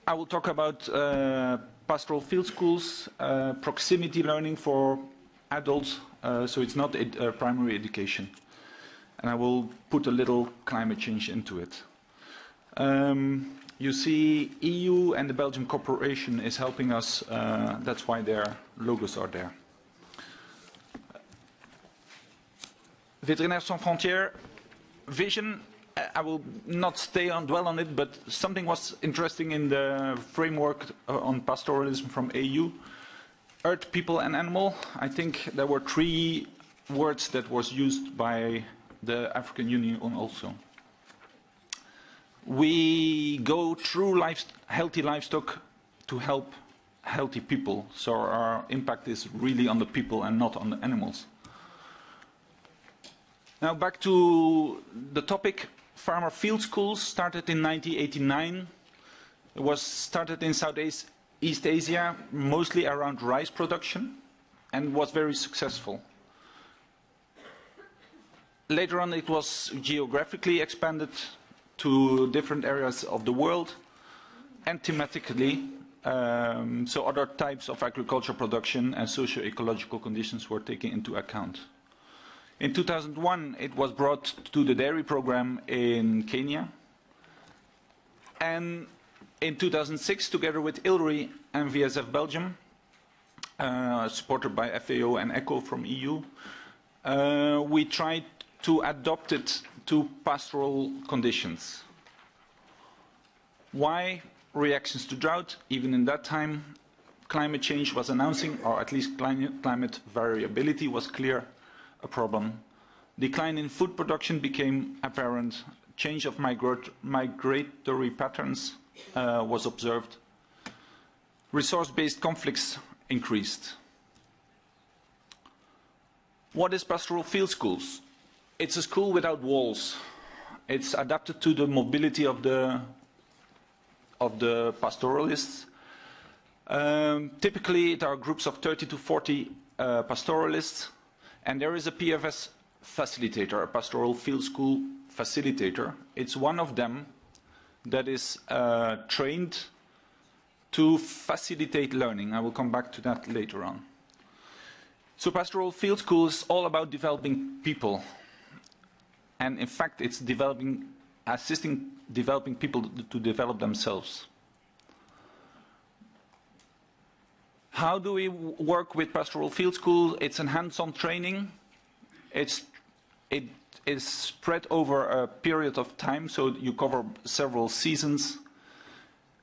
I will talk about pastoral field schools, proximity learning for adults, so it's not primary education. And I will put a little climate change into it. You see EU and the Belgian cooperation is helping us, that's why their logos are there. Vétérinaires sans Frontières vision, I will not dwell on it, but something was interesting in the framework on pastoralism from EU. Earth, people and animal. I think there were 3 words that was used by the African Union also. We go through healthy livestock to help healthy people, so our impact is really on the people and not on the animals. Now back to the topic. Farmer field schools started in 1989. It was started in Southeast Asia, mostly around rice production, and was very successful. Later on, it was geographically expanded to different areas of the world, and thematically, so other types of agricultural production and socio-ecological conditions were taken into account. In 2001, it was brought to the dairy program in Kenya. And in 2006, together with ILRI and VSF Belgium, supported by FAO and ECHO from EU, we tried to adopt it to pastoral conditions. Why? Reactions to drought. Even in that time, climate change was announcing, or at least climate variability was clear. A problem. Decline in food production became apparent. Change of migratory patterns was observed. Resource-based conflicts increased. What is pastoral field schools? It's a school without walls. It's adapted to the mobility of the pastoralists. Typically, there are groups of 30 to 40 pastoralists. And there is a PFS facilitator, a pastoral field school facilitator. It's one of them that is trained to facilitate learning. I will come back to that later on. So pastoral field school is all about developing people. And in fact, it's assisting developing people to develop themselves. How do we work with pastoral field school? It's a hands-on training. It is spread over a period of time, so you cover several seasons.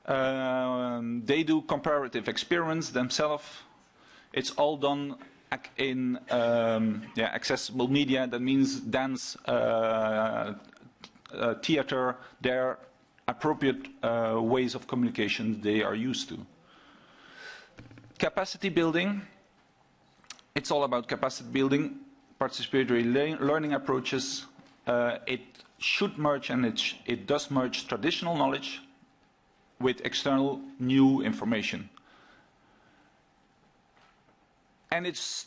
They do comparative experience themselves. It's all done in accessible media. That means dance, theater, their appropriate ways of communication they are used to. Capacity building, it's all about capacity building, participatory learning approaches. It should merge, and it does merge traditional knowledge with external new information. And it's,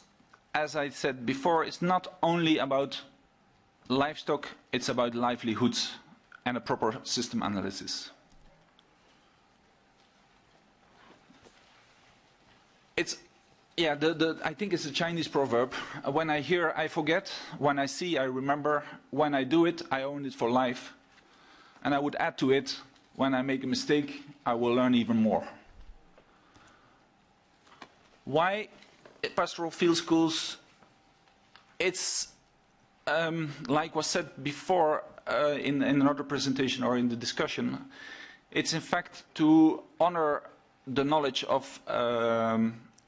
as I said before, it's not only about livestock, it's about livelihoods and a proper system analysis. It's, yeah, I think it's a Chinese proverb. When I hear, I forget. When I see, I remember. When I do it, I own it for life. And I would add to it, when I make a mistake, I will learn even more. Why pastoral field schools? It's, like was said before in another presentation or in the discussion, it's in fact to honor the knowledge of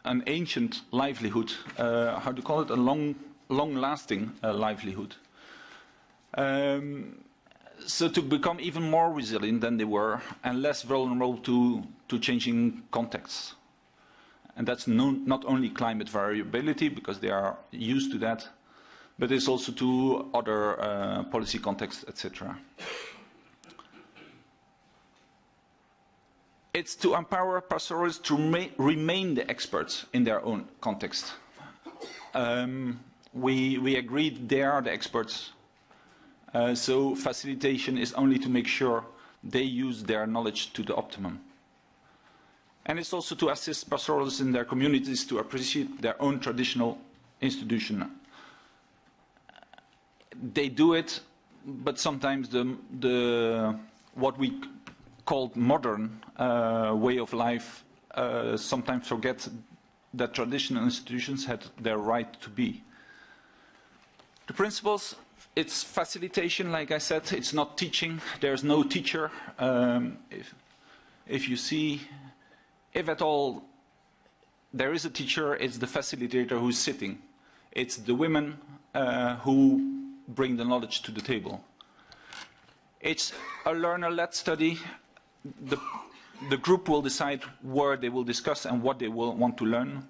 an ancient livelihood, how to call it, a long-lasting livelihood. So to become even more resilient than they were and less vulnerable to changing contexts. And that's not only climate variability, because they are used to that, but it's also to other policy contexts, etc. It's to empower pastoralists to remain the experts in their own context. We agreed they are the experts, so facilitation is only to make sure they use their knowledge to the optimum. And it's also to assist pastoralists in their communities to appreciate their own traditional institution. They do it, but sometimes what we call modern way of life sometimes forget that traditional institutions had their right to be. The principles, it's facilitation, like I said, it's not teaching. There's no teacher. If you see, if at all there is a teacher, it's the facilitator who's sitting. It's the women who bring the knowledge to the table. It's a learner-led study. The group will decide where they will discuss and what they will want to learn.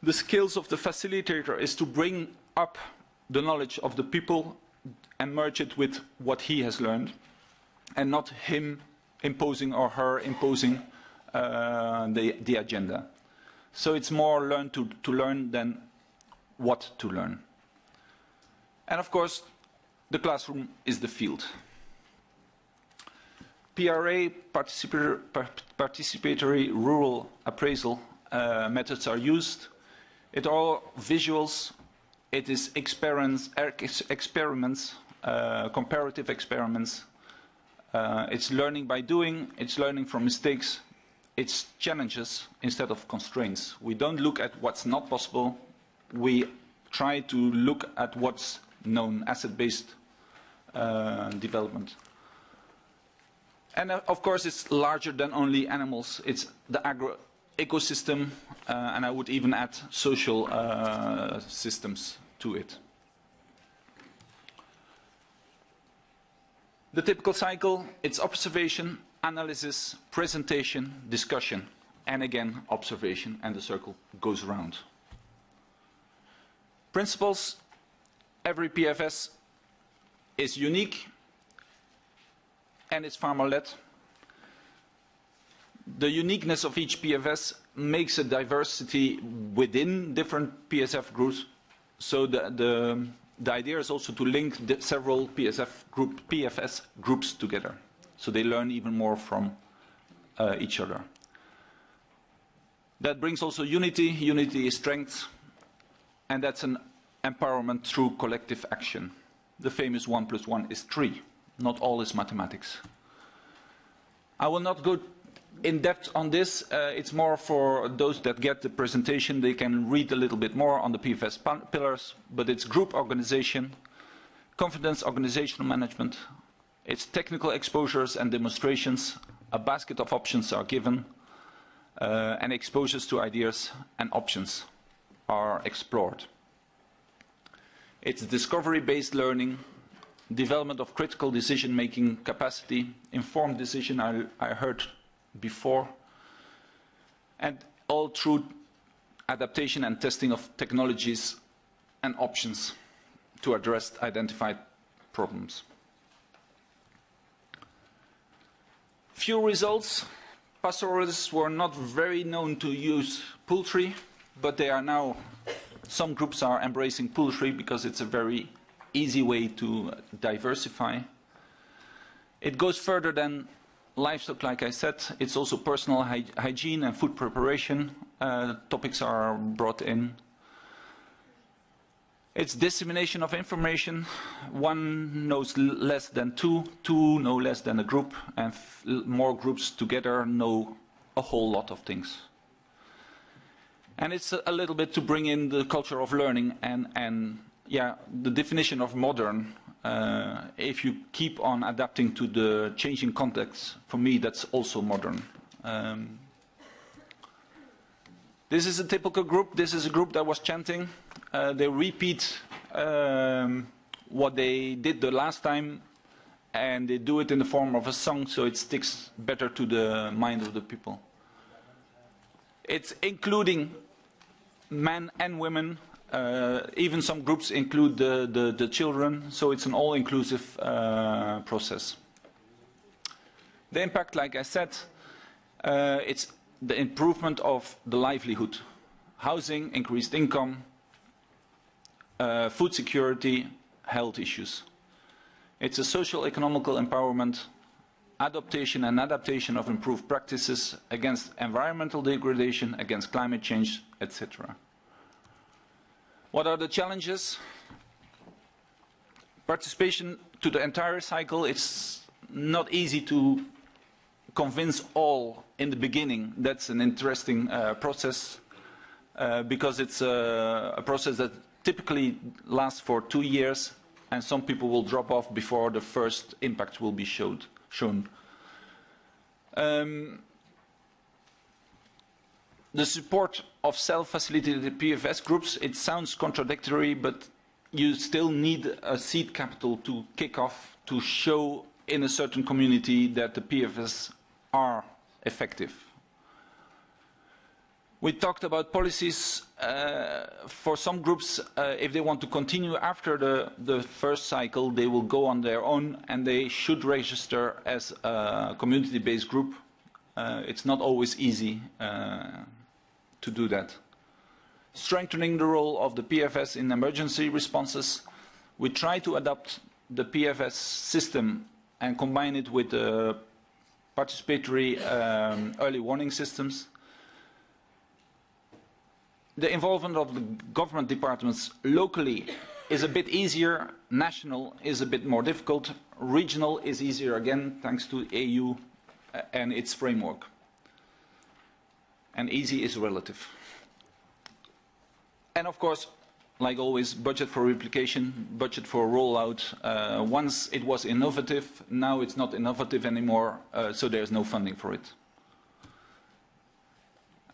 The skills of the facilitator is to bring up the knowledge of the people and merge it with what he has learned, and not him imposing or her imposing the agenda. So it's more learn to learn than what to learn. And of course, the classroom is the field. PRA, participatory rural appraisal methods are used. It all visuals. It is experiments, comparative experiments. It's learning by doing. It's learning from mistakes. It's challenges instead of constraints. We don't look at what's not possible. We try to look at what's known, asset-based development. And of course, it's larger than only animals. It's the agro-ecosystem, and I would even add social systems to it. The typical cycle, it's observation, analysis, presentation, discussion, and again, observation, and the circle goes around. Principles, every PFS is unique, and it's farmer-led. The uniqueness of each PFS makes a diversity within different PSF groups. So the idea is also to link several PFS groups together, so they learn even more from each other. That brings also unity. Unity is strength, and that's an empowerment through collective action. The famous 1 + 1 is 3. Not all is mathematics. I will not go in depth on this. It's more for those that get the presentation. They can read a little bit more on the PFS pillars, but it's group organization, confidence organizational management, it's technical exposures and demonstrations, a basket of options are given, and exposures to ideas and options are explored. It's discovery-based learning, development of critical decision-making capacity, informed decision I heard before, and all through adaptation and testing of technologies and options to address identified problems. Few results. Pastoralists were not very known to use poultry, but they are now, some groups are embracing poultry because it's a very easy way to diversify. It goes further than livestock, like I said. It's also personal hygiene and food preparation. Topics are brought in. It's dissemination of information. One knows less than two, two know less than a group, and more groups together know a whole lot of things. And it's a little bit to bring in the culture of learning and yeah, the definition of modern. If you keep on adapting to the changing context, for me that's also modern. This is a typical group. This is a group that was chanting. They repeat what they did the last time, and they do it in the form of a song, so it sticks better to the mind of the people. It's including men and women. Even some groups include the children, so it's an all-inclusive process. The impact, like I said, it's the improvement of the livelihood, housing, increased income, food security, health issues. It's a social economical empowerment, adaptation and adaptation of improved practices against environmental degradation, against climate change, etc. What are the challenges? Participation to the entire cycle, it's not easy to convince all in the beginning. That's an interesting process because it's a process that typically lasts for 2 years, and some people will drop off before the first impact will be shown. The support of self-facilitated PFS groups, it sounds contradictory, but you still need a seed capital to kick off, to show in a certain community that the PFS are effective. We talked about policies. For some groups, if they want to continue after the first cycle, they will go on their own and they should register as a community-based group. It's not always easy to do that. Strengthening the role of the PFS in emergency responses. We try to adapt the PFS system and combine it with participatory early warning systems. The involvement of the government departments locally is a bit easier. National is a bit more difficult. Regional is easier again, thanks to EU and its framework. And easy is relative. And of course, like always, budget for replication, budget for rollout. Once it was innovative, now it's not innovative anymore, so there's no funding for it.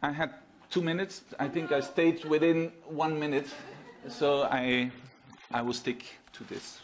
I had 2 minutes. I think I stayed within 1 minute, so I will stick to this.